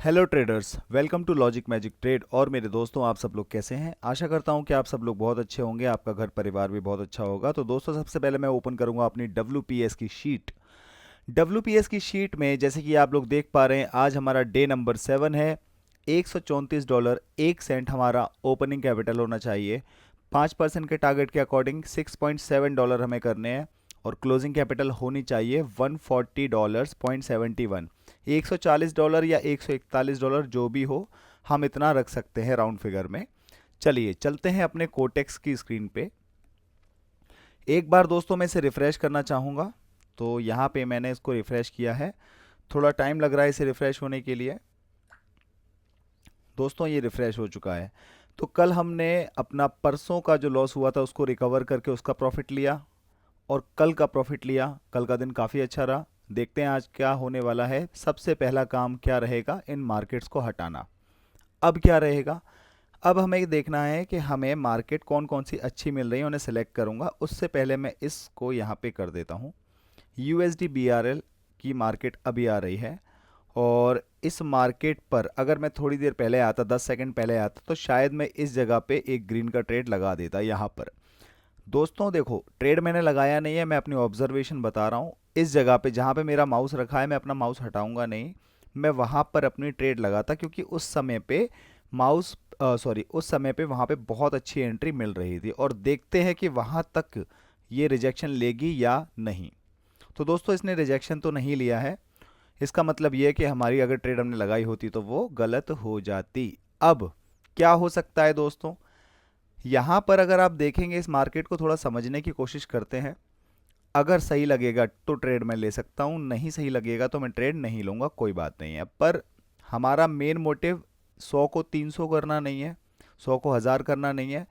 Hello traders, welcome to logic magic trade. और मेरे दोस्तों, आप सब लोग कैसे हैं? आशा करता हूं कि आप सब लोग बहुत अच्छे होंगे, आपका घर परिवार भी बहुत अच्छा होगा। तो दोस्तों, सबसे पहले मैं ओपन करूंगा अपनी WPS की शीट। WPS की शीट में जैसे कि आप लोग देख पा रहे हैं, आज हमारा डे नंबर 7 है। $134.01 हमारा ओपनिंग कैपिटल होना चाहिए। 5% के टारगेट के अकॉर्डिंग $6.7 हमें करने हैं और क्लोजिंग कैपिटल होनी चाहिए $140.71। $140 या $141 जो भी हो, हम इतना रख सकते हैं राउंड फिगर में। चलिए चलते हैं अपने कोटेक्स की स्क्रीन पे। एक बार दोस्तों मैं इसे रिफ्रेश करना चाहूँगा। तो यहाँ पे मैंने इसको रिफ्रेश किया है। थोड़ा टाइम लग रहा है इसे रिफ्रेश होने के लिए। दोस्तों ये रिफ्रेश हो चुका है। तो कल हमने अपना परसों का जो लॉस हुआ था उसको रिकवर करके उसका प्रॉफिट लिया और कल का प्रॉफिट लिया। कल का दिन काफ़ी अच्छा रहा। देखते हैं आज क्या होने वाला है। सबसे पहला काम क्या रहेगा? इन मार्केट्स को हटाना। अब क्या रहेगा? अब हमें देखना है कि हमें मार्केट कौन कौन सी अच्छी मिल रही है, उन्हें सेलेक्ट करूंगा। उससे पहले मैं इसको यहाँ पे कर देता हूँ। USD BRL की मार्केट अभी आ रही है और इस मार्केट पर अगर मैं थोड़ी देर पहले आता, 10 सेकंड पहले आता, तो शायद मैं इस जगह पे एक ग्रीन का ट्रेड लगा देता यहाँ पर। दोस्तों देखो, ट्रेड मैंने लगाया नहीं है, मैं अपनी ऑब्जर्वेशन बता रहा हूँ। इस जगह पे जहाँ पे मेरा माउस रखा है, मैं अपना माउस हटाऊंगा नहीं। मैं वहाँ पर अपनी ट्रेड लगाता क्योंकि उस समय पे माउस उस समय पे वहाँ पे बहुत अच्छी एंट्री मिल रही थी। और देखते हैं कि वहाँ तक ये रिजेक्शन लेगी या नहीं। तो दोस्तों इसने रिजेक्शन तो नहीं लिया है। इसका मतलब ये है कि हमारी अगर ट्रेड हमने लगाई होती तो वो गलत हो जाती। अब क्या हो सकता है दोस्तों? यहाँ पर अगर आप देखेंगे, इस मार्केट को थोड़ा समझने की कोशिश करते हैं। अगर सही लगेगा तो ट्रेड मैं ले सकता हूँ, नहीं सही लगेगा तो मैं ट्रेड नहीं लूँगा, कोई बात नहीं है। पर हमारा मेन मोटिव 100 को 300 करना नहीं है, 100 को 1000 करना नहीं है।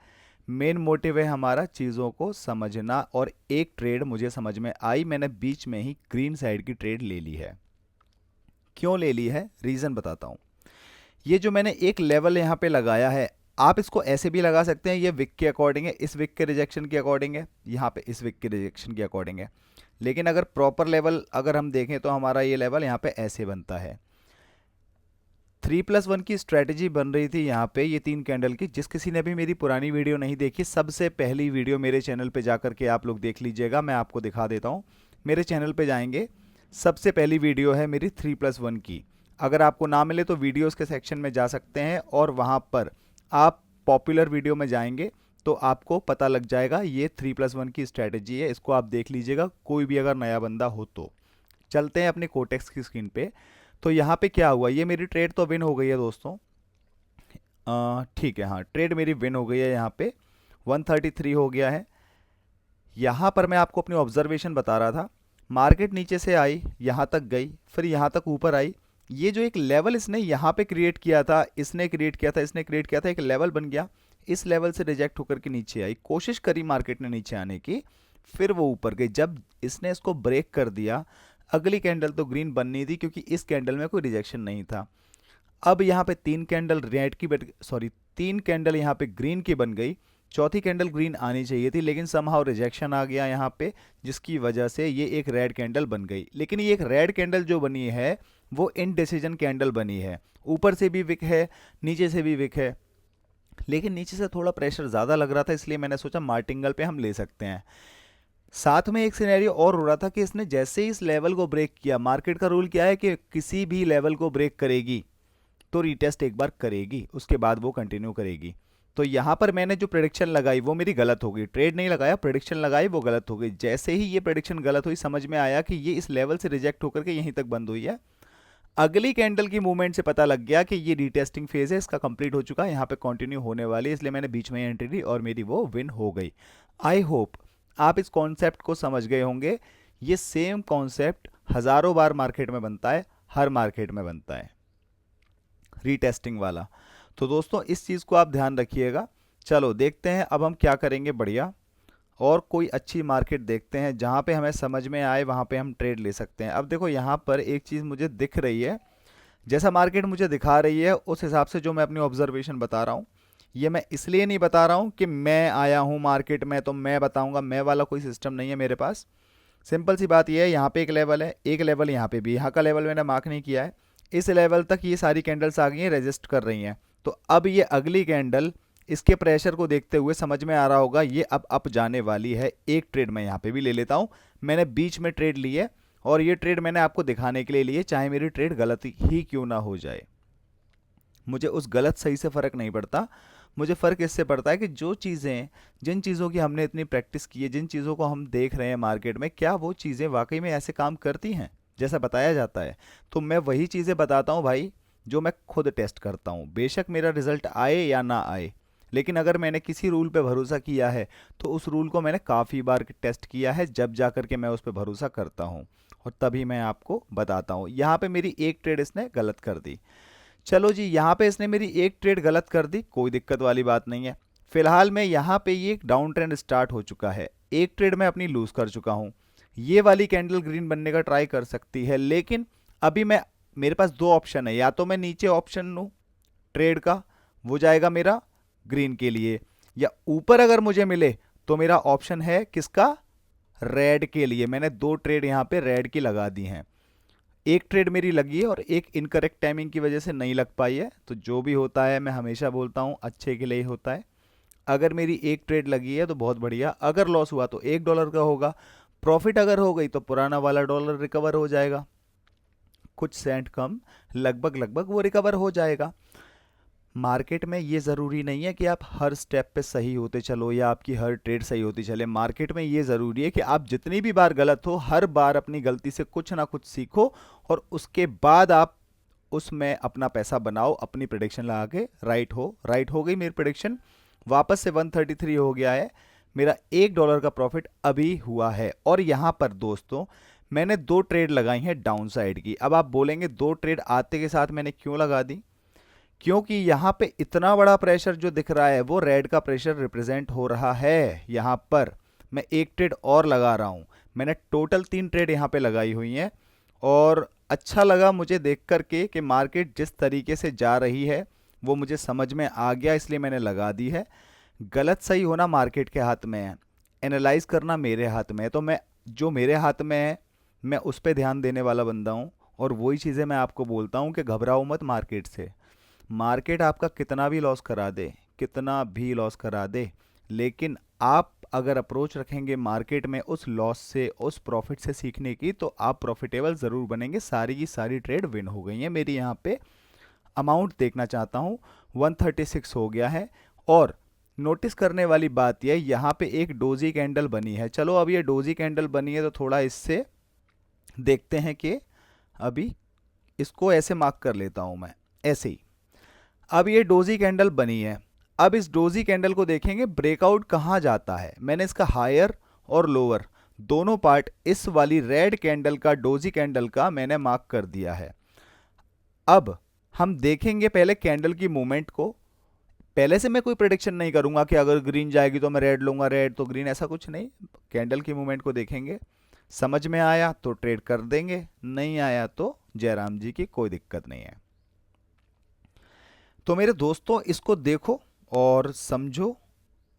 मेन मोटिव है हमारा चीज़ों को समझना। और एक ट्रेड मुझे समझ में आई, मैंने बीच में ही ग्रीन साइड की ट्रेड ले ली है। क्यों ले ली है, रीज़न बताता हूँ। ये जो मैंने एक लेवल यहाँ पे लगाया है, आप इसको ऐसे भी लगा सकते हैं। ये विक के अकॉर्डिंग है, इस विक के रिजेक्शन के अकॉर्डिंग है, यहाँ पे इस विक के रिजेक्शन के अकॉर्डिंग है। लेकिन अगर प्रॉपर लेवल अगर हम देखें तो हमारा ये लेवल यहाँ पे ऐसे बनता है। 3+1 की स्ट्रेटेजी बन रही थी यहाँ पे, ये 3 कैंडल की। जिस किसी ने भी मेरी पुरानी वीडियो नहीं देखी, सबसे पहली वीडियो मेरे चैनल पे जाकर के आप लोग देख लीजिएगा। मैं आपको दिखा देता हूँ। मेरे चैनल पे जाएंगे, सबसे पहली वीडियो है मेरी 3+1 की। अगर आपको ना मिले तो वीडियोस के सेक्शन में जा सकते हैं और वहाँ पर आप पॉपुलर वीडियो में जाएंगे तो आपको पता लग जाएगा। ये 3+1 की स्ट्रेटेजी है, इसको आप देख लीजिएगा, कोई भी अगर नया बंदा हो तो। चलते हैं अपने कोटेक्स की स्क्रीन पे। तो यहाँ पे क्या हुआ, ये मेरी ट्रेड तो विन हो गई है दोस्तों। ठीक है, हाँ ट्रेड मेरी विन हो गई है। यहाँ पे 133 हो गया है। यहाँ पर मैं आपको अपनी ऑब्जर्वेशन बता रहा था। मार्केट नीचे से आई, यहाँ तक गई, फिर यहाँ तक ऊपर आई। ये जो एक लेवल इसने यहाँ पे क्रिएट किया था, इसने क्रिएट किया था, इसने क्रिएट किया था, एक लेवल बन गया। इस लेवल से रिजेक्ट होकर के नीचे आई, कोशिश करी मार्केट ने नीचे आने की, फिर वो ऊपर गई। जब इसने इसको ब्रेक कर दिया, अगली कैंडल तो ग्रीन बननी थी क्योंकि इस कैंडल में कोई रिजेक्शन नहीं था। अब यहाँ पे 3 कैंडल रेड की सॉरी 3 कैंडल यहाँ पे ग्रीन की बन गई। चौथी कैंडल ग्रीन आनी चाहिए थी, लेकिन समहाउ रिजेक्शन आ गया यहाँ पे, जिसकी वजह से ये एक रेड कैंडल बन गई। लेकिन ये एक रेड कैंडल जो बनी है वो इनडिसीजन कैंडल बनी है। ऊपर से भी विक है, नीचे से भी विक है, लेकिन नीचे से थोड़ा प्रेशर ज़्यादा लग रहा था, इसलिए मैंने सोचा मार्टिंगल पे हम ले सकते हैं। साथ में एक सिनेरियो और हो रहा था कि इसने जैसे ही इस लेवल को ब्रेक किया, मार्केट का रूल क्या है कि किसी भी लेवल को ब्रेक करेगी तो रीटेस्ट एक बार करेगी, उसके बाद वो कंटिन्यू करेगी। तो यहाँ पर मैंने जो प्रेडिक्शन लगाई वो मेरी गलत हो गई। ट्रेड नहीं लगाया, प्रेडिक्शन लगाई, वो गलत हो गई। जैसे ही ये प्रेडिक्शन गलत हुई, समझ में आया कि ये इस लेवल से रिजेक्ट होकर के यहीं तक बंद हुई है। अगली कैंडल की मूवमेंट से पता लग गया कि ये रीटेस्टिंग फेज है, इसका कंप्लीट हो चुका है, यहाँ पे कंटिन्यू होने वाली है, इसलिए मैंने बीच में एंट्री ली और मेरी वो विन हो गई। आई होप आप इस कॉन्सेप्ट को समझ गए होंगे। ये सेम कॉन्सेप्ट हजारों बार मार्केट में बनता है, हर मार्केट में बनता है, रीटेस्टिंग वाला। तो दोस्तों इस चीज़ को आप ध्यान रखिएगा। चलो देखते हैं अब हम क्या करेंगे, बढ़िया। और कोई अच्छी मार्केट देखते हैं जहाँ पे हमें समझ में आए, वहाँ पे हम ट्रेड ले सकते हैं। अब देखो यहाँ पर एक चीज़ मुझे दिख रही है, जैसा मार्केट मुझे दिखा रही है उस हिसाब से जो मैं अपनी ऑब्जर्वेशन बता रहा हूँ। ये मैं इसलिए नहीं बता रहा हूँ कि मैं आया हूँ मार्केट में तो मैं बताऊँगा, मैं वाला कोई सिस्टम नहीं है मेरे पास। सिंपल सी बात यह है, यहाँ पे एक लेवल है, एक लेवल यहाँ पे भी, यहाँ का लेवल मैंने मार्क नहीं किया है। इस लेवल तक ये सारी कैंडल्स आ गई हैं, रेजिस्ट कर रही हैं। तो अब ये अगली कैंडल, इसके प्रेशर को देखते हुए समझ में आ रहा होगा ये अब अप जाने वाली है। एक ट्रेड मैं यहाँ पे भी ले लेता हूँ। मैंने बीच में ट्रेड ली है और ये ट्रेड मैंने आपको दिखाने के लिए ली है, चाहे मेरी ट्रेड गलत ही क्यों ना हो जाए। मुझे उस गलत सही से फ़र्क नहीं पड़ता, मुझे फ़र्क इससे पड़ता है कि जो चीज़ें, जिन चीज़ों की हमने इतनी प्रैक्टिस की है, जिन चीज़ों को हम देख रहे हैं मार्केट में, क्या वो चीज़ें वाकई में ऐसे काम करती हैं जैसा बताया जाता है। तो मैं वही चीज़ें बताता हूँ भाई जो मैं खुद टेस्ट करता हूँ। बेशक मेरा रिजल्ट आए या ना आए, लेकिन अगर मैंने किसी रूल पे भरोसा किया है तो उस रूल को मैंने काफ़ी बार टेस्ट किया है, जब जा कर के मैं उस पर भरोसा करता हूँ और तभी मैं आपको बताता हूँ। यहाँ पे मेरी एक ट्रेड इसने गलत कर दी। चलो जी, यहाँ पे इसने मेरी एक ट्रेड गलत कर दी, कोई दिक्कत वाली बात नहीं है। फिलहाल मैं यहाँ पे ये एक डाउन ट्रेंड स्टार्ट हो चुका है, एक ट्रेड मैं अपनी लूज कर चुका हूँ। ये वाली कैंडल ग्रीन बनने का ट्राई कर सकती है, लेकिन अभी मेरे पास दो ऑप्शन है। या तो मैं नीचे ऑप्शन लूँ ट्रेड का, वो जाएगा मेरा ग्रीन के लिए, या ऊपर अगर मुझे मिले तो मेरा ऑप्शन है किसका, रेड के लिए। मैंने दो ट्रेड यहाँ पे रेड की लगा दी हैं। एक ट्रेड मेरी लगी है और एक इनकरेक्ट टाइमिंग की वजह से नहीं लग पाई है। तो जो भी होता है मैं हमेशा बोलता हूँ अच्छे के लिए ही होता है। अगर मेरी एक ट्रेड लगी है तो बहुत बढ़िया, अगर लॉस हुआ तो $1 का होगा, प्रॉफिट अगर हो गई तो पुराना वाला डॉलर रिकवर हो जाएगा, कुछ सेंट कम, लगभग लगभग वो रिकवर हो जाएगा। मार्केट में ये ज़रूरी नहीं है कि आप हर स्टेप पे सही होते चलो या आपकी हर ट्रेड सही होती चले। मार्केट में ये ज़रूरी है कि आप जितनी भी बार गलत हो, हर बार अपनी गलती से कुछ ना कुछ सीखो और उसके बाद आप उसमें अपना पैसा बनाओ, अपनी प्रेडिक्शन लगा के। राइट हो गई मेरी प्रेडिक्शन, वापस से 133 हो गया है। मेरा $1 का प्रॉफिट अभी हुआ है। और यहाँ पर दोस्तों मैंने दो ट्रेड लगाई हैं डाउन साइड की। अब आप बोलेंगे दो ट्रेड आते के साथ मैंने क्यों लगा दी, क्योंकि यहाँ पे इतना बड़ा प्रेशर जो दिख रहा है वो रेड का प्रेशर रिप्रेजेंट हो रहा है। यहाँ पर मैं एक ट्रेड और लगा रहा हूँ, मैंने टोटल 3 ट्रेड यहाँ पे लगाई हुई हैं और अच्छा लगा मुझे देख कर के कि मार्केट जिस तरीके से जा रही है वो मुझे समझ में आ गया, इसलिए मैंने लगा दी है। गलत सही होना मार्केट के हाथ में है, एनालाइज करना मेरे हाथ में है। तो मैं जो मेरे हाथ में है मैं उस पर ध्यान देने वाला बंदा हूँ और वही चीज़ें मैं आपको बोलता हूँ कि घबराओ मत मार्केट से। मार्केट आपका कितना भी लॉस करा दे, कितना भी लॉस करा दे, लेकिन आप अगर अप्रोच रखेंगे मार्केट में उस लॉस से, उस प्रॉफिट से सीखने की, तो आप प्रॉफिटेबल ज़रूर बनेंगे। सारी की सारी ट्रेड विन हो गई हैं मेरी। यहाँ पे अमाउंट देखना चाहता हूँ, 136 हो गया है। और नोटिस करने वाली बात यह, यहाँ पे एक डोजी कैंडल बनी है। चलो अब ये डोजी कैंडल बनी है तो थोड़ा इससे देखते हैं कि अभी इसको ऐसे मार्क कर लेता हूँ मैं, ऐसे ही। अब ये डोजी कैंडल बनी है, अब इस डोजी कैंडल को देखेंगे ब्रेकआउट कहाँ जाता है। मैंने इसका हायर और लोअर दोनों पार्ट इस वाली रेड कैंडल का, डोजी कैंडल का मैंने मार्क कर दिया है। अब हम देखेंगे पहले कैंडल की मूवमेंट को। पहले से मैं कोई प्रेडिक्शन नहीं करूंगा कि अगर ग्रीन जाएगी तो मैं रेड लूंगा, रेड तो ग्रीन, ऐसा कुछ नहीं। कैंडल की मूवमेंट को देखेंगे, समझ में आया तो ट्रेड कर देंगे, नहीं आया तो जयराम जी की कोई दिक्कत नहीं है। तो मेरे दोस्तों इसको देखो और समझो,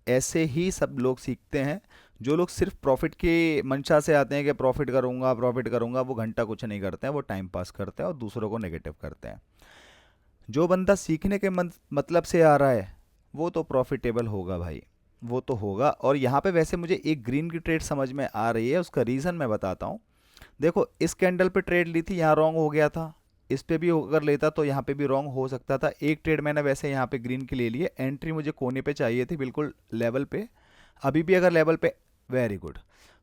ऐसे ही सब लोग सीखते हैं। जो लोग सिर्फ प्रॉफिट की मंशा से आते हैं कि प्रॉफिट करूंगा, वो घंटा कुछ नहीं करते हैं, वो टाइम पास करते हैं और दूसरों को नेगेटिव करते हैं। जो बंदा सीखने के मतलब से आ रहा है वो तो प्रॉफिटेबल होगा भाई, वो तो होगा। और यहाँ पे वैसे मुझे एक ग्रीन की ट्रेड समझ में आ रही है, उसका रीज़न मैं बताता हूँ। देखो इस कैंडल पे ट्रेड ली थी, यहाँ रॉन्ग हो गया था, इस पे भी अगर लेता तो यहाँ पे भी रॉन्ग हो सकता था। एक ट्रेड मैंने वैसे यहाँ पे ग्रीन की ले ली है, एंट्री मुझे कोने पे चाहिए थी, बिल्कुल लेवल पे। अभी भी अगर लेवल पे, वेरी गुड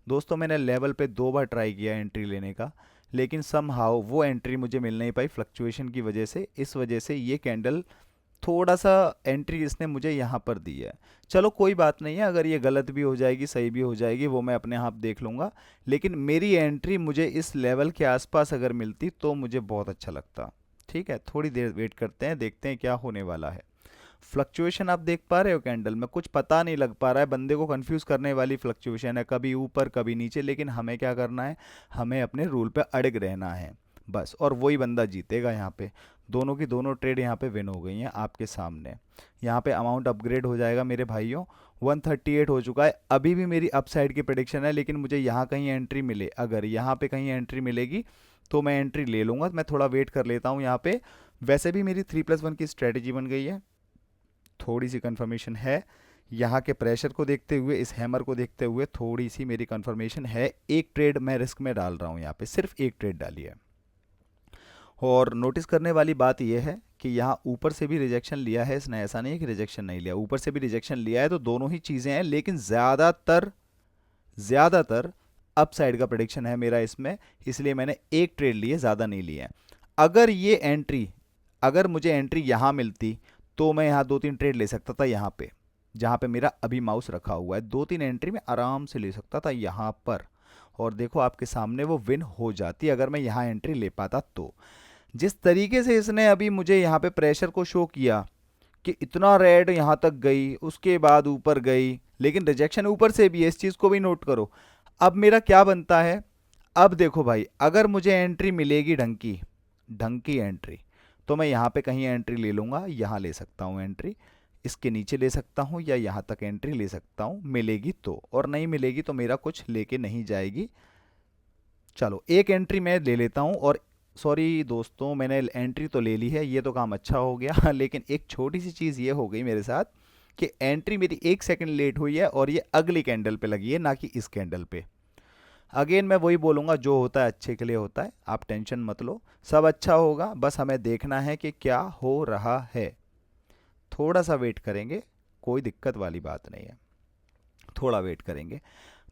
दोस्तों, मैंने लेवल पे 2 बार ट्राई किया एंट्री लेने का, लेकिन समहाउ वो एंट्री मुझे मिल नहीं पाई फ्लक्चुएशन की वजह से। इस वजह से ये कैंडल थोड़ा सा एंट्री इसने मुझे यहाँ पर दी है। चलो कोई बात नहीं है, अगर ये गलत भी हो जाएगी सही भी हो जाएगी वो मैं अपने आप देख लूँगा, लेकिन मेरी एंट्री मुझे इस लेवल के आसपास अगर मिलती तो मुझे बहुत अच्छा लगता। ठीक है, थोड़ी देर वेट करते हैं, देखते हैं क्या होने वाला है। फ्लक्चुएशन आप देख पा रहे हो कैंडल में, कुछ पता नहीं लग पा रहा है, बंदे को कंफ्यूज करने वाली फ्लक्चुएशन है, कभी ऊपर कभी नीचे, लेकिन हमें क्या करना है, हमें अपने रूल पे अड़ग रहना है बस, और वही बंदा जीतेगा। यहाँ पे दोनों की दोनों ट्रेड यहाँ पे विन हो गई हैं आपके सामने। यहाँ पे अमाउंट अपग्रेड हो जाएगा मेरे भाइयों, 138 हो चुका है। अभी भी मेरी अपसाइड की प्रेडिक्शन है, लेकिन मुझे यहाँ कहीं एंट्री मिले, अगर यहाँ पे कहीं एंट्री मिलेगी तो मैं एंट्री ले लूँगा। मैं थोड़ा वेट कर लेता हूँ यहाँ पे। वैसे भी मेरी 3+1 की स्ट्रेटेजी बन गई है। थोड़ी सी कंफर्मेशन है यहाँ के प्रेशर को देखते हुए, इस हैमर को देखते हुए थोड़ी सी मेरी कंफर्मेशन है। एक ट्रेड मैं रिस्क में डाल रहा हूँ, यहाँ पे सिर्फ एक ट्रेड डाली है। और नोटिस करने वाली बात यह है कि यहाँ ऊपर से भी रिजेक्शन लिया है इसने, ऐसा नहीं है कि रिजेक्शन नहीं लिया, ऊपर से भी रिजेक्शन लिया है। तो दोनों ही चीज़ें हैं, लेकिन ज़्यादातर अप साइड का प्रेडिक्शन है मेरा इसमें, इसलिए मैंने एक ट्रेड लिए, ज़्यादा नहीं लिए हैं। अगर मुझे एंट्री यहाँ मिलती तो मैं यहाँ 2-3 ट्रेड ले सकता था, यहाँ पे जहाँ पे मेरा अभी माउस रखा हुआ है 2-3 एंट्री में आराम से ले सकता था यहाँ पर। और देखो आपके सामने वो विन हो जाती अगर मैं यहाँ एंट्री ले पाता तो। जिस तरीके से इसने अभी मुझे यहाँ पे प्रेशर को शो किया कि इतना रेड यहाँ तक गई, उसके बाद ऊपर गई, लेकिन रिजेक्शन ऊपर से भी है, इस चीज़ को भी नोट करो। अब मेरा क्या बनता है, अब देखो भाई, अगर मुझे एंट्री मिलेगी ढंग की एंट्री, तो मैं यहाँ पे कहीं एंट्री ले लूँगा, यहाँ ले सकता हूँ एंट्री, इसके नीचे ले सकता हूँ, या यहाँ तक एंट्री ले सकता हूँ, मिलेगी तो। और नहीं मिलेगी तो मेरा कुछ लेके नहीं जाएगी। चलो एक एंट्री मैं ले लेता हूँ। और सॉरी दोस्तों, मैंने एंट्री तो ले ली है, ये तो काम अच्छा हो गया लेकिन एक छोटी सी चीज़ ये हो गई मेरे साथ कि एंट्री मेरी 1 सेकंड लेट हुई है और ये अगली कैंडल पे लगी है, ना कि इस कैंडल पे। अगेन मैं वही बोलूँगा, जो होता है अच्छे के लिए होता है, आप टेंशन मत लो, सब अच्छा होगा। बस हमें देखना है कि क्या हो रहा है। थोड़ा सा वेट करेंगे, कोई दिक्कत वाली बात नहीं है, थोड़ा वेट करेंगे।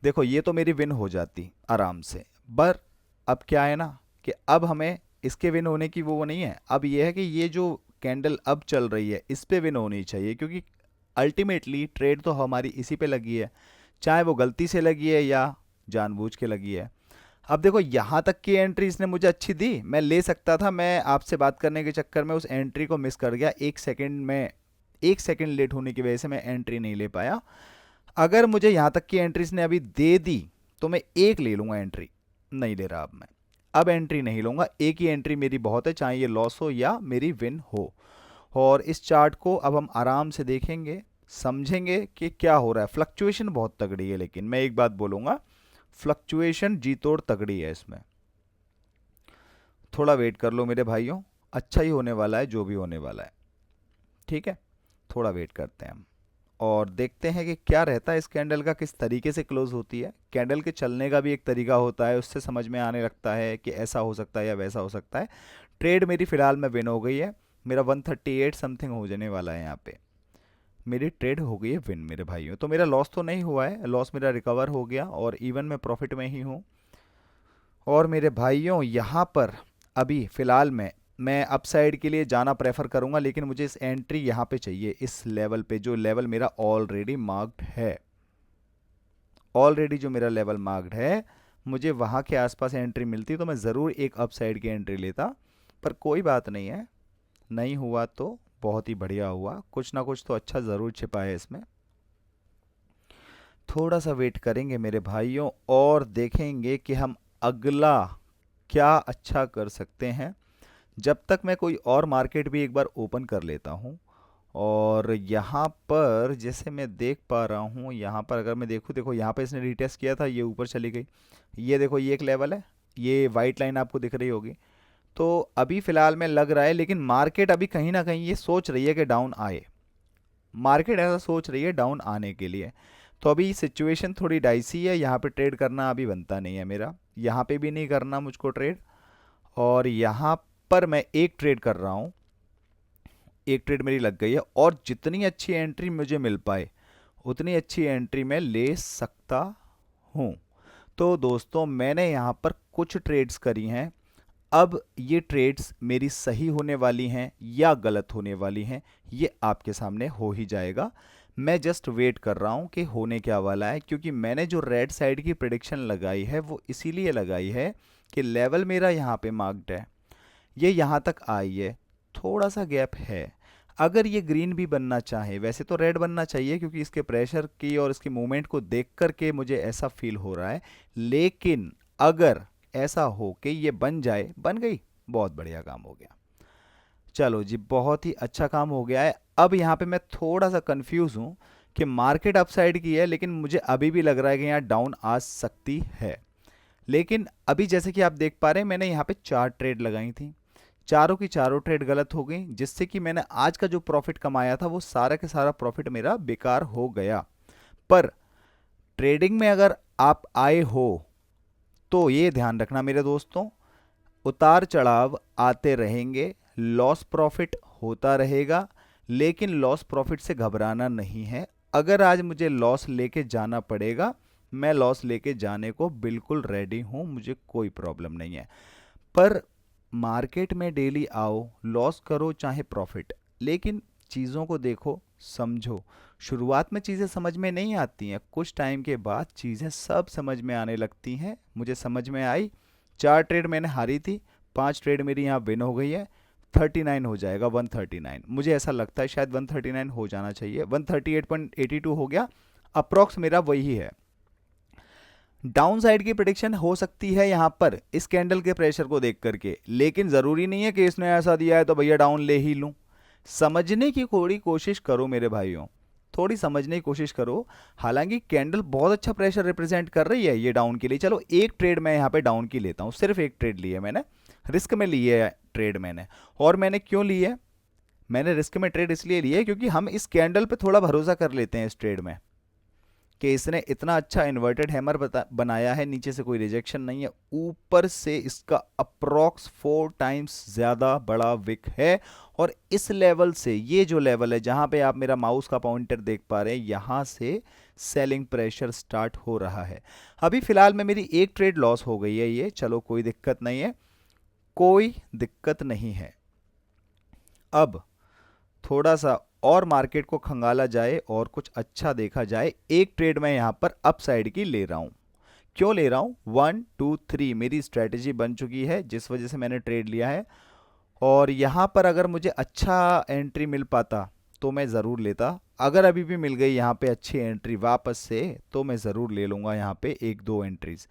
देखो ये तो मेरी विन हो जाती आराम से, पर अब क्या है ना कि अब हमें इसके विन होने की वो नहीं है। अब ये है कि ये जो कैंडल अब चल रही है इस पे विन होनी चाहिए, क्योंकि अल्टीमेटली ट्रेड तो हमारी इसी पे लगी है, चाहे वो गलती से लगी है या जानबूझ के लगी है। अब देखो यहाँ तक की एंट्री इसने मुझे अच्छी दी, मैं ले सकता था, मैं आपसे बात करने के चक्कर में उस एंट्री को मिस कर गया। 1 सेकंड लेट होने की वजह से मैं एंट्री नहीं ले पाया। अगर मुझे यहाँ तक की एंट्री इसने अभी दे दी तो मैं एक ले लूँगा एंट्री, नहीं ले रहा अब एंट्री नहीं लूँगा। एक ही एंट्री मेरी बहुत है, चाहे ये लॉस हो या मेरी विन हो। और इस चार्ट को अब हम आराम से देखेंगे, समझेंगे कि क्या हो रहा है। फ्लक्चुएशन बहुत तगड़ी है, लेकिन मैं एक बात बोलूँगा, फ्लक्चुएशन जी तोड़ तगड़ी है इसमें। थोड़ा वेट कर लो मेरे भाइयों, अच्छा ही होने वाला है जो भी होने वाला है, ठीक है। थोड़ा वेट करते हैं हम और देखते हैं कि क्या रहता है इस कैंडल का, किस तरीके से क्लोज होती है। कैंडल के चलने का भी एक तरीका होता है, उससे समझ में आने लगता है कि ऐसा हो सकता है या वैसा हो सकता है। ट्रेड मेरी फ़िलहाल में विन हो गई है, मेरा 138 समथिंग हो जाने वाला है यहाँ पे, मेरी ट्रेड हो गई है विन मेरे भाइयों। तो मेरा लॉस तो नहीं हुआ है, लॉस मेरा रिकवर हो गया और इवन मैं प्रॉफिट में ही हूँ। और मेरे भाइयों यहाँ पर अभी फ़िलहाल में मैं अपसाइड के लिए जाना प्रेफर करूँगा, लेकिन मुझे इस एंट्री यहाँ पे चाहिए, इस लेवल पे, जो लेवल मेरा ऑलरेडी मार्क्ड है। ऑलरेडी जो मेरा लेवल मार्क्ड है, मुझे वहाँ के आसपास एंट्री मिलती तो मैं ज़रूर एक अपसाइड की एंट्री लेता, पर कोई बात नहीं है, नहीं हुआ तो बहुत ही बढ़िया हुआ, कुछ ना कुछ तो अच्छा ज़रूर छिपा है इसमें। थोड़ा सा वेट करेंगे मेरे भाइयों और देखेंगे कि हम अगला क्या अच्छा कर सकते हैं। जब तक मैं कोई और मार्केट भी एक बार ओपन कर लेता हूँ। और यहाँ पर जैसे मैं देख पा रहा हूँ, यहाँ पर अगर मैं देखूँ, देखो यहाँ पर इसने रीटेस्ट किया था, ये ऊपर चली गई, ये देखो ये एक लेवल है, ये वाइट लाइन आपको दिख रही होगी। तो अभी फ़िलहाल में लग रहा है, लेकिन मार्केट अभी कहीं ना कहीं ये सोच रही है कि डाउन आए, मार्केट ऐसा सोच रही है डाउन आने के लिए। तो अभी सिचुएशन थोड़ी डाइसी है, यहाँ पे ट्रेड करना अभी बनता नहीं है मेरा, यहाँ पे भी नहीं करना मुझको ट्रेड। और यहाँ पर मैं एक ट्रेड कर रहा हूँ, एक ट्रेड मेरी लग गई है, और जितनी अच्छी एंट्री मुझे मिल पाए उतनी अच्छी एंट्री मैं ले सकता हूँ। तो दोस्तों मैंने यहाँ पर कुछ ट्रेड्स करी हैं, अब ये ट्रेड्स मेरी सही होने वाली हैं या गलत होने वाली हैं ये आपके सामने हो ही जाएगा। मैं जस्ट वेट कर रहा हूँ कि होने क्या वाला है, क्योंकि मैंने जो रेड साइड की प्रेडिक्शन लगाई है वो इसीलिए लगाई है कि लेवल मेरा यहाँ पे मार्क्ड है, ये यहाँ तक आई है, थोड़ा सा गैप है। अगर ये ग्रीन भी बनना चाहे, वैसे तो रेड बनना चाहिए क्योंकि इसके प्रेशर की और इसकी मूवमेंट को देख करके मुझे ऐसा फील हो रहा है, लेकिन अगर ऐसा हो कि ये बन जाए, बन गई, बहुत बढ़िया काम हो गया। चलो जी, बहुत ही अच्छा काम हो गया है। अब यहाँ पे मैं थोड़ा सा कंफ्यूज हूँ कि मार्केट अपसाइड की है, लेकिन मुझे अभी भी लग रहा है कि यहाँ डाउन आ सकती है। लेकिन अभी जैसे कि आप देख पा रहे हैं मैंने यहाँ पे 4 ट्रेड लगाई थी, चारों की चारों ट्रेड गलत हो गई, जिससे कि मैंने आज का जो प्रॉफिट कमाया था वो सारा के सारा प्रॉफिट मेरा बेकार हो गया। पर ट्रेडिंग में अगर आप आए हो तो ये ध्यान रखना मेरे दोस्तों, उतार चढ़ाव आते रहेंगे, लॉस प्रॉफिट होता रहेगा, लेकिन लॉस प्रॉफिट से घबराना नहीं है। अगर आज मुझे लॉस लेके जाना पड़ेगा, मैं लॉस लेके जाने को बिल्कुल रेडी हूं, मुझे कोई प्रॉब्लम नहीं है। पर मार्केट में डेली आओ, लॉस करो चाहे प्रॉफिट, लेकिन चीज़ों को देखो, समझो। शुरुआत में चीज़ें समझ में नहीं आती हैं, कुछ टाइम के बाद चीज़ें सब समझ में आने लगती हैं। मुझे समझ में आई, 4 ट्रेड मैंने हारी थी, 5 ट्रेड मेरी यहाँ विन हो गई है, 39 हो जाएगा, 139 मुझे ऐसा लगता है, शायद 139 हो जाना चाहिए, 138.82 हो गया, अप्रॉक्स मेरा वही है। डाउन साइड की प्रेडिक्शन हो सकती है यहां पर इस कैंडल के प्रेशर को देख करके, लेकिन जरूरी नहीं है कि इसने ऐसा दिया है तो भैया डाउन ले ही लूं। समझने की थोड़ी कोशिश करो मेरे भाइयों, थोड़ी समझने की कोशिश करो। हालांकि कैंडल बहुत अच्छा प्रेशर रिप्रेजेंट कर रही है ये डाउन के लिए। चलो एक ट्रेड मैं यहाँ पे डाउन की लेता हूँ, सिर्फ एक ट्रेड ली है मैंने, रिस्क में ली है ट्रेड मैंने। और मैंने क्यों ली है, मैंने रिस्क में ट्रेड इसलिए ली है क्योंकि हम इस कैंडल पे थोड़ा भरोसा कर लेते हैं इस ट्रेड में कि इसने इतना अच्छा इन्वर्टेड हैमर बनाया है, नीचे से कोई रिजेक्शन नहीं है, ऊपर से इसका अप्रॉक्स 4 टाइम्स ज़्यादा बड़ा विक है। और इस लेवल से, ये जो लेवल है जहां पे आप मेरा माउस का पॉइंटर देख पा रहे हैं, यहां से सेलिंग प्रेशर स्टार्ट हो रहा है। अभी फिलहाल में मेरी एक ट्रेड लॉस हो गई है ये, चलो कोई दिक्कत नहीं है, कोई दिक्कत नहीं है। अब थोड़ा सा और मार्केट को खंगाला जाए और कुछ अच्छा देखा जाए। एक ट्रेड मैं यहां पर अप साइड की ले रहा हूं। क्यों ले रहा हूं, 1 2 3 मेरी स्ट्रेटेजी बन चुकी है जिस वजह से मैंने ट्रेड लिया है। और यहां पर अगर मुझे अच्छा एंट्री मिल पाता तो मैं ज़रूर लेता। अगर अभी भी मिल गई यहाँ पे अच्छी एंट्री वापस से तो मैं ज़रूर ले लूँगा यहाँ पे 1-2 एंट्रीज।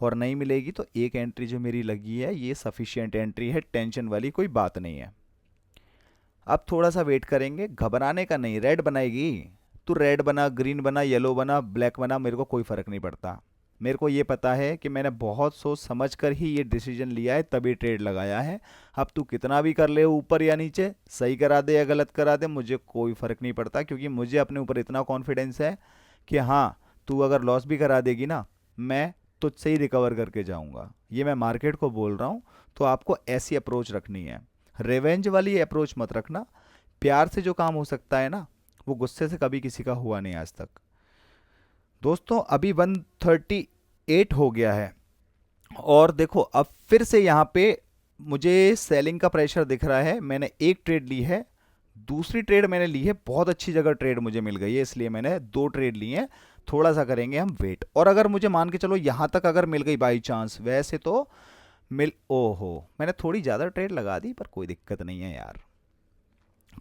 और नहीं मिलेगी तो एक एंट्री जो मेरी लगी है ये सफिशिएंट एंट्री है, टेंशन वाली कोई बात नहीं है। अब थोड़ा सा वेट करेंगे, घबराने का नहीं। रेड बनाएगी, तू रेड बना, ग्रीन बना, येलो बना, ब्लैक बना, मेरे को कोई फ़र्क नहीं पड़ता। मेरे को ये पता है कि मैंने बहुत सोच समझ कर ही ये डिसीजन लिया है, तभी ट्रेड लगाया है। अब तू कितना भी कर ले ऊपर या नीचे, सही करा दे या गलत करा दे, मुझे कोई फ़र्क नहीं पड़ता, क्योंकि मुझे अपने ऊपर इतना कॉन्फिडेंस है कि हाँ, तू अगर लॉस भी करा देगी ना, मैं तुझसे ही रिकवर करके जाऊँगा। ये मैं मार्केट को बोल रहा हूँ। तो आपको ऐसी अप्रोच रखनी है, रिवेंज वाली अप्रोच मत रखना। प्यार से जो काम हो सकता है ना, वो गुस्से से कभी किसी का हुआ नहीं आज तक। दोस्तों अभी 138 हो गया है और देखो अब फिर से यहाँ पे मुझे सेलिंग का प्रेशर दिख रहा है। मैंने एक ट्रेड ली है, दूसरी ट्रेड मैंने ली है, बहुत अच्छी जगह ट्रेड मुझे मिल गई है, इसलिए मैंने 2 ट्रेड ली हैं। थोड़ा सा करेंगे हम वेट, और अगर मुझे मान के चलो यहाँ तक अगर मिल गई बाई चांस, वैसे तो ओहो मैंने थोड़ी ज़्यादा ट्रेड लगा दी, पर कोई दिक्कत नहीं है यार,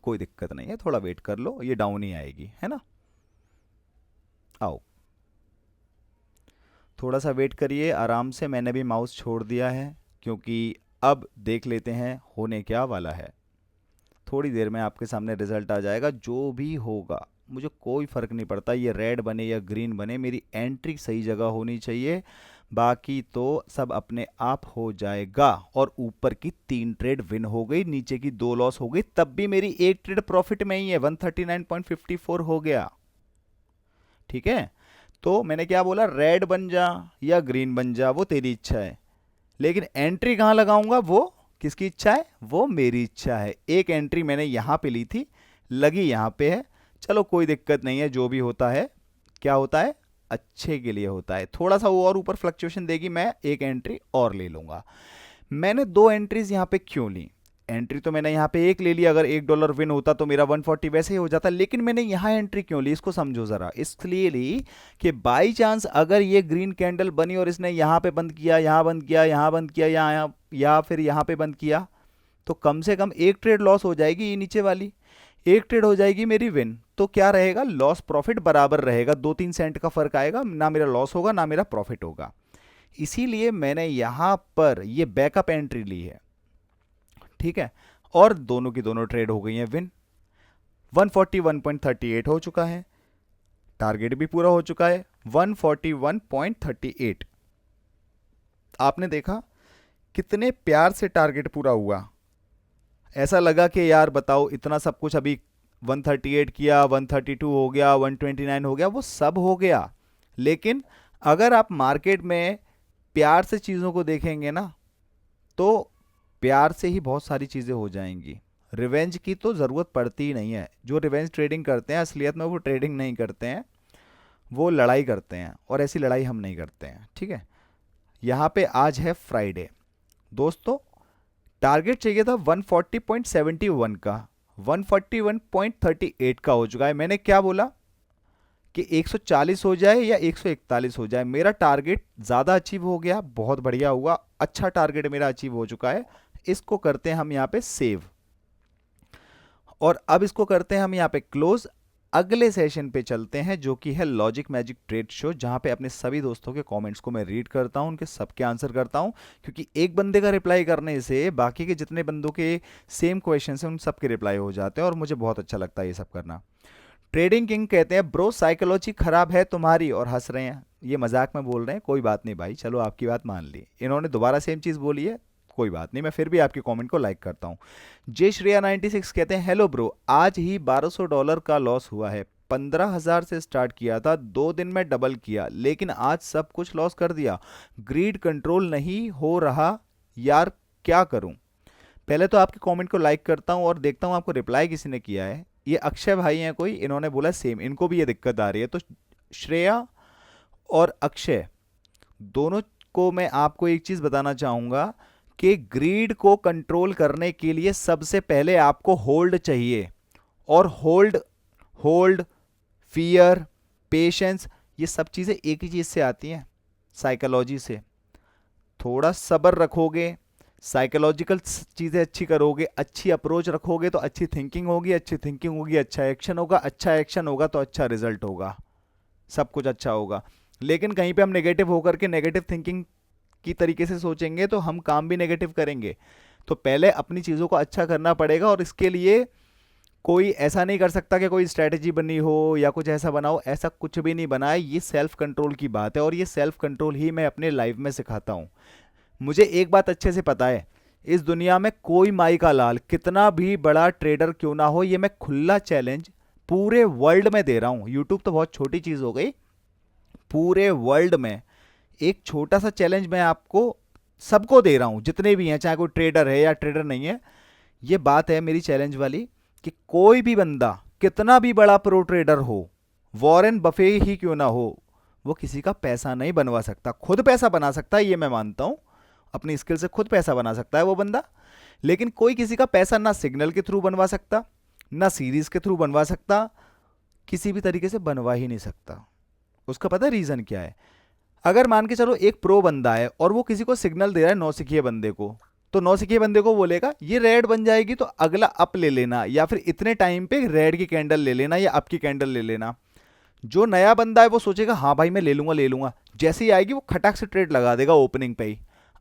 कोई दिक्कत नहीं है, थोड़ा वेट कर लो, ये डाउन ही आएगी, है ना। आओ थोड़ा सा वेट करिए आराम से, मैंने भी माउस छोड़ दिया है क्योंकि अब देख लेते हैं होने क्या वाला है। थोड़ी देर में आपके सामने रिजल्ट आ जाएगा, जो भी होगा मुझे कोई फ़र्क नहीं पड़ता, ये रेड बने या ग्रीन बने, मेरी एंट्री सही जगह होनी चाहिए, बाकी तो सब अपने आप हो जाएगा। और ऊपर की 3 ट्रेड विन हो गई, नीचे की 2 लॉस हो गई, तब भी मेरी एक ट्रेड प्रॉफिट में ही है, 139.54 हो गया। ठीक है, तो मैंने क्या बोला, रेड बन जा या ग्रीन बन जा वो तेरी इच्छा है, लेकिन एंट्री कहाँ लगाऊंगा वो किसकी इच्छा है, वो मेरी इच्छा है। एक एंट्री मैंने यहाँ पे ली थी, लगी यहाँ पे है, चलो कोई दिक्कत नहीं है, जो भी होता है क्या होता है अच्छे के लिए होता है। थोड़ा सा वो और ऊपर फ्लक्चुएशन देगी, मैं एक एंट्री और ले लूंगा। मैंने 2 एंट्रीज यहाँ पे क्यों ली, एंट्री तो मैंने यहाँ पे एक ले लिया, अगर $1 विन होता तो मेरा 140 वैसे ही हो जाता, लेकिन मैंने यहाँ एंट्री क्यों ली इसको समझो ज़रा। इसलिए ली कि बाई चांस अगर ये ग्रीन कैंडल बनी और इसने यहाँ पे बंद किया, यहाँ बंद किया, यहाँ बंद किया, यहाँ या फिर यहाँ पे बंद किया, तो कम से कम एक ट्रेड लॉस हो जाएगी, ये नीचे वाली एक ट्रेड हो जाएगी मेरी विन। तो क्या रहेगा, लॉस प्रॉफिट बराबर रहेगा, 2-3 सेंट का फर्क आएगा, ना मेरा लॉस होगा ना मेरा प्रॉफिट होगा। इसीलिए मैंने यहाँ पर ये बैकअप एंट्री ली है, ठीक है। और दोनों की दोनों ट्रेड हो गई हैं विन, 141.38 हो चुका है, टारगेट भी पूरा हो चुका है 141.38। आपने देखा कितने प्यार से टारगेट पूरा हुआ। ऐसा लगा कि यार बताओ इतना सब कुछ अभी 138 किया, 132 हो गया, 129 हो गया, वो सब हो गया। लेकिन अगर आप मार्केट में प्यार से चीज़ों को देखेंगे ना, तो प्यार से ही बहुत सारी चीज़ें हो जाएंगी। रिवेंज की तो ज़रूरत पड़ती ही नहीं है। जो रिवेंज ट्रेडिंग करते हैं असलियत में वो ट्रेडिंग नहीं करते हैं, वो लड़ाई करते हैं, और ऐसी लड़ाई हम नहीं करते हैं, ठीक है। यहाँ पे आज है फ्राइडे दोस्तों, टारगेट चाहिए था 140.71 का, 141.38 का हो चुका है। मैंने क्या बोला कि 140 हो जाए या 141 हो जाए, मेरा टारगेट ज़्यादा अचीव हो गया, बहुत बढ़िया हुआ, अच्छा टारगेट मेरा अचीव हो चुका है। इसको करते हैं हम यहाँ पे सेव, और अब इसको करते हैं हम यहाँ पे क्लोज। अगले सेशन पे चलते हैं जो कि है लॉजिक मैजिक ट्रेड शो, जहां पे अपने सभी दोस्तों के कमेंट्स को मैं रीड करता हूं, उनके सबके आंसर करता हूं, क्योंकि एक बंदे का रिप्लाई करने से बाकी के जितने बंदों के सेम क्वेश्चन हैं उन सबके रिप्लाई हो जाते हैं, और मुझे बहुत अच्छा लगता है ये सब करना। ट्रेडिंग किंग कहते हैं ब्रो साइकोलॉजी खराब है तुम्हारी, और हंस रहे हैं, ये मजाक में बोल रहे हैं, कोई बात नहीं भाई, चलो आपकी बात मान ली। इन्होंने दोबारा सेम चीज़ बोली है, कोई बात नहीं, मैं फिर भी आपके कमेंट को लाइक करता हूँ। जे श्रेया 96 कहते हैं हेलो ब्रो, आज ही $1200 का लॉस हुआ है, 15,000 से स्टार्ट किया था, 2 दिन में डबल किया, लेकिन आज सब कुछ लॉस कर दिया, ग्रीड कंट्रोल नहीं हो रहा यार, क्या करूं। पहले तो आपके कमेंट को लाइक करता हूं और देखता हूं आपको रिप्लाई किसी ने किया है। ये अक्षय भाई हैं कोई, इन्होंने बोला सेम, इनको भी ये दिक्कत आ रही है। तो श्रेया और अक्षय दोनों को मैं आपको एक चीज बताना चाहूंगा कि ग्रीड को कंट्रोल करने के लिए सबसे पहले आपको होल्ड चाहिए, और होल्ड होल्ड फियर, पेशेंस, ये सब चीजें एक ही चीज से आती हैं, साइकोलॉजी से। थोड़ा सब्र रखोगे, साइकोलॉजिकल चीज़ें अच्छी करोगे, अच्छी अप्रोच रखोगे तो अच्छी थिंकिंग होगी, अच्छी थिंकिंग होगी अच्छा एक्शन होगा, अच्छा एक्शन होगा तो अच्छा रिजल्ट होगा, सब कुछ अच्छा होगा। लेकिन कहीं पे हम नेगेटिव होकर के नेगेटिव थिंकिंग की तरीके से सोचेंगे तो हम काम भी नेगेटिव करेंगे। तो पहले अपनी चीज़ों को अच्छा करना पड़ेगा, और इसके लिए कोई ऐसा नहीं कर सकता कि कोई स्ट्रैटेजी बनी हो या कुछ ऐसा बनाओ, ऐसा कुछ भी नहीं बना है। ये सेल्फ कंट्रोल की बात है, और ये सेल्फ कंट्रोल ही मैं अपने लाइफ में सिखाता हूँ। मुझे एक बात अच्छे से पता है, इस दुनिया में कोई माई का लाल कितना भी बड़ा ट्रेडर क्यों ना हो, ये मैं खुला चैलेंज पूरे वर्ल्ड में दे रहा हूं। यूट्यूब तो बहुत छोटी चीज हो गई, पूरे वर्ल्ड में एक छोटा सा चैलेंज मैं आपको सबको दे रहा हूं, जितने भी हैं, चाहे कोई ट्रेडर है या ट्रेडर नहीं है। ये बात है मेरी चैलेंज वाली कि कोई भी बंदा कितना भी बड़ा प्रो ट्रेडर हो, वॉरेन बफे ही क्यों ना हो, वो किसी का पैसा नहीं बनवा सकता। खुद पैसा बना सकता है, ये मैं मानता हूं, अपनी स्किल से खुद पैसा बना सकता है वो बंदा, लेकिन कोई किसी का पैसा ना सिग्नल के थ्रू बनवा सकता, ना सीरीज के थ्रू बनवा सकता, किसी भी तरीके से बनवा ही नहीं सकता। उसका पता रीजन क्या है? अगर मान के चलो एक प्रो बंदा है और वो किसी को सिग्नल दे रहा है नौसिखिए बंदे को, तो नौसिखिए बंदे को बोलेगा ये रेड बन जाएगी तो अगला अप ले लेना, या फिर इतने टाइम पे रेड की कैंडल ले लेना या अप की कैंडल ले लेना। जो नया बंदा है वो सोचेगा हाँ भाई मैं ले लूंगा, जैसे ही आएगी वो खटाक से ट्रेड लगा देगा ओपनिंग पे ही।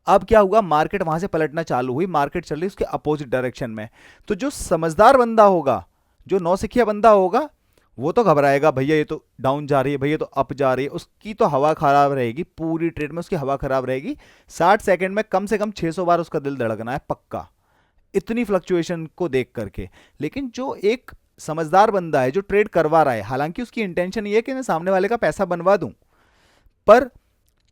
अब क्या हुआ, मार्केट वहां से पलटना चालू हुई, मार्केट चल रही उसके अपोजिट डायरेक्शन में। तो जो समझदार बंदा होगा, जो नौसिखिया बंदा होगा, वो तो घबराएगा, भैया ये तो डाउन जा रही है, भैया ये तो अप जा रही है, उसकी तो हवा खराब रहेगी, पूरी ट्रेड में उसकी हवा खराब रहेगी। 60 सेकंड में कम से कम 600 बार उसका दिल धड़कना है पक्का, इतनी फ्लक्चुएशन को देख करके। लेकिन जो एक समझदार बंदा है जो ट्रेड करवा रहा है, हालांकि उसकी इंटेंशन ये है कि मैं सामने वाले का पैसा बनवा दूं, पर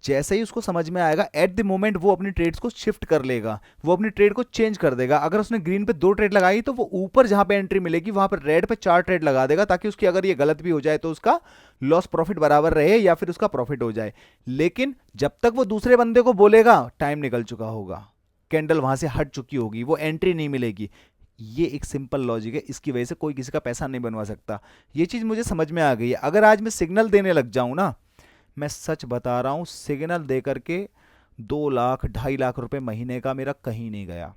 जैसे ही उसको समझ में आएगा एट द मोमेंट वो अपनी ट्रेड्स को शिफ्ट कर लेगा, वो अपनी ट्रेड को चेंज कर देगा। अगर उसने ग्रीन पे 2 ट्रेड लगाई तो वो ऊपर जहां पे एंट्री मिलेगी वहां पर रेड पे 4 ट्रेड लगा देगा, ताकि उसकी अगर ये गलत भी हो जाए तो उसका लॉस प्रॉफिट बराबर रहे या फिर उसका प्रॉफिट हो जाए। लेकिन जब तक वो दूसरे बंदे को बोलेगा टाइम निकल चुका होगा, कैंडल वहां से हट चुकी होगी, वो एंट्री नहीं मिलेगी। ये एक सिंपल लॉजिक है, इसकी वजह से कोई किसी का पैसा नहीं बनवा सकता। ये चीज मुझे समझ में आ गई है। अगर आज मैं सिग्नल देने लग जाऊं ना, मैं सच बता रहा हूं, सिग्नल दे करके 2 लाख 2.5 लाख रुपए महीने का मेरा कहीं नहीं गया।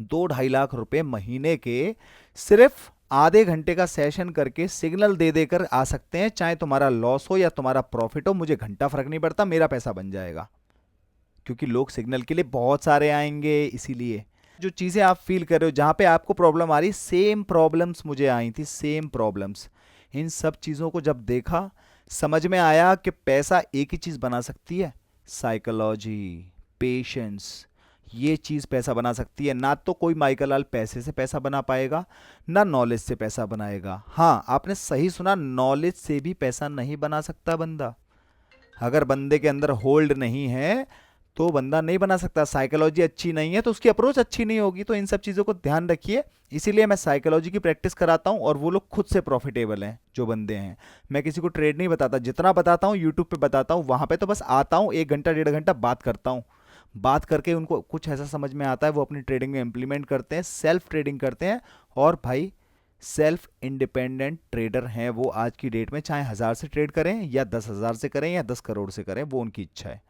2-2.5 लाख रुपए महीने के सिर्फ आधे घंटे का सेशन करके सिग्नल दे देकर आ सकते हैं। चाहे तुम्हारा लॉस हो या तुम्हारा प्रॉफिट हो, मुझे घंटा फर्क नहीं पड़ता, मेरा पैसा बन जाएगा, क्योंकि लोग सिग्नल के लिए बहुत सारे आएंगे। इसीलिए जो चीज़ें आप फील कर रहे हो, जहां पे आपको प्रॉब्लम आ रही, सेम प्रॉब्लम्स मुझे आई थी, सेम प्रॉब्लम्स। इन सब चीज़ों को जब देखा, समझ में आया कि पैसा एक ही चीज़ बना सकती है, साइकोलॉजी, पेशेंस। ये चीज़ पैसा बना सकती है। ना तो कोई माइकल लाल पैसे से पैसा बना पाएगा, ना नॉलेज से पैसा बनाएगा। हाँ, आपने सही सुना, नॉलेज से भी पैसा नहीं बना सकता बंदा। अगर बंदे के अंदर होल्ड नहीं है तो बंदा नहीं बना सकता। साइकोलॉजी अच्छी नहीं है तो उसकी अप्रोच अच्छी नहीं होगी। तो इन सब चीज़ों को ध्यान रखिए। इसीलिए मैं साइकोलॉजी की प्रैक्टिस कराता हूं और वो लोग खुद से प्रॉफिटेबल हैं जो बंदे हैं। मैं किसी को ट्रेड नहीं बताता, जितना बताता हूं यूट्यूब पे बताता हूं। वहां पे तो बस आता हूं, 1 घंटा 1.5 घंटा बात करता हूं। बात करके उनको कुछ ऐसा समझ में आता है, वो अपनी ट्रेडिंग में इंप्लीमेंट करते हैं, सेल्फ ट्रेडिंग करते हैं। और भाई सेल्फ इंडिपेंडेंट ट्रेडर हैं वो आज की डेट में, चाहे 1000 से ट्रेड करें या 10,000 से करें या 10 करोड़ से करें, वो उनकी इच्छा है।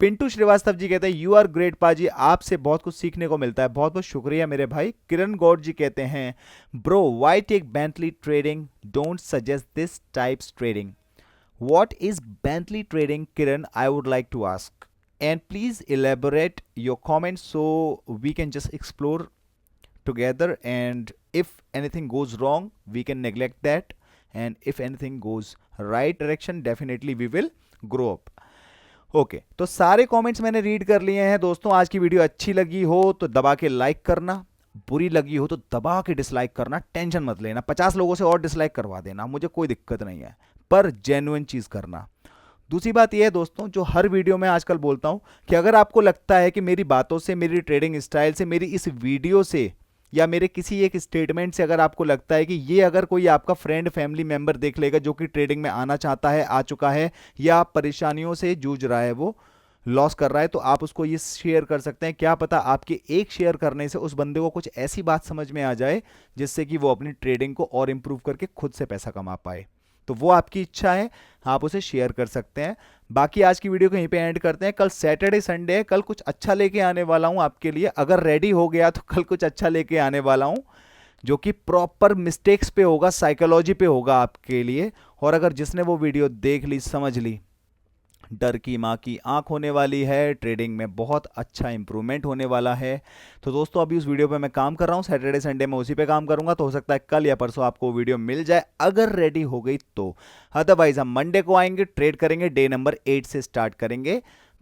पिंटू श्रीवास्तव जी कहते हैं यू आर ग्रेट पाजी, आपसे बहुत कुछ सीखने को मिलता है। बहुत बहुत शुक्रिया मेरे भाई। किरण गौड़ जी कहते हैं bro why take Bentley trading, don't suggest this types trading. What is Bentley trading Kiran, I would like to ask, and please elaborate your comments so we can just explore together, and if anything goes wrong we can neglect that, and if anything goes right direction definitely we will grow up. Okay तो सारे comments मैंने read कर लिए हैं दोस्तों। आज की video अच्छी लगी हो तो दबा के लाइक करना, बुरी लगी हो तो दबा के डिसलाइक करना। टेंशन मत लेना, 50 लोगों से और डिसलाइक करवा देना, मुझे कोई दिक्कत नहीं है, पर जेन्युइन चीज़ करना। दूसरी बात यह है दोस्तों, जो हर वीडियो में आजकल बोलता हूं कि अगर आपको लगता है कि मेरी बातों से, मेरी ट्रेडिंग स्टाइल से, मेरी इस वीडियो से या मेरे किसी एक स्टेटमेंट से अगर आपको लगता है कि ये अगर कोई आपका फ्रेंड फैमिली मेंबर देख लेगा जो कि ट्रेडिंग में आना चाहता है, आ चुका है, या परेशानियों से जूझ रहा है, वो लॉस कर रहा है, तो आप उसको ये शेयर कर सकते हैं। क्या पता आपके एक शेयर करने से उस बंदे को कुछ ऐसी बात समझ में आ जाए जिससे कि वो अपनी ट्रेडिंग को और इंप्रूव करके खुद से पैसा कमा पाए। तो वो आपकी इच्छा है, आप उसे शेयर कर सकते हैं। बाकी आज की वीडियो को यहीं पे एंड करते हैं। कल सैटरडे संडे है, कल कुछ अच्छा लेके आने वाला हूं आपके लिए। अगर रेडी हो गया तो कल कुछ अच्छा लेके आने वाला हूं जो कि प्रॉपर मिस्टेक्स पे होगा, साइकोलॉजी पे होगा आपके लिए। और अगर जिसने वो वीडियो देख ली, समझ ली, डर की माँ की आंख होने वाली है, ट्रेडिंग में बहुत अच्छा इंप्रूवमेंट होने वाला है। तो दोस्तों अभी उस वीडियो पे मैं काम कर रहा हूँ, सैटरडे संडे में उसी पे काम करूंगा, तो हो सकता है कल या परसों आपको वीडियो मिल जाए अगर रेडी हो गई तो। अदरवाइज हम मंडे को आएंगे, ट्रेड करेंगे, डे नंबर 8 से स्टार्ट करेंगे।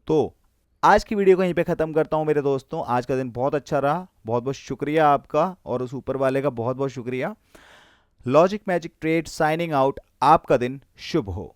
तो आज की वीडियो को यहीं पे खत्म करता हूं मेरे दोस्तों। आज का दिन बहुत अच्छा रहा, बहुत बहुत शुक्रिया आपका और उस ऊपर वाले का बहुत बहुत शुक्रिया। Logic magic trade signing out, आपका दिन शुभ हो।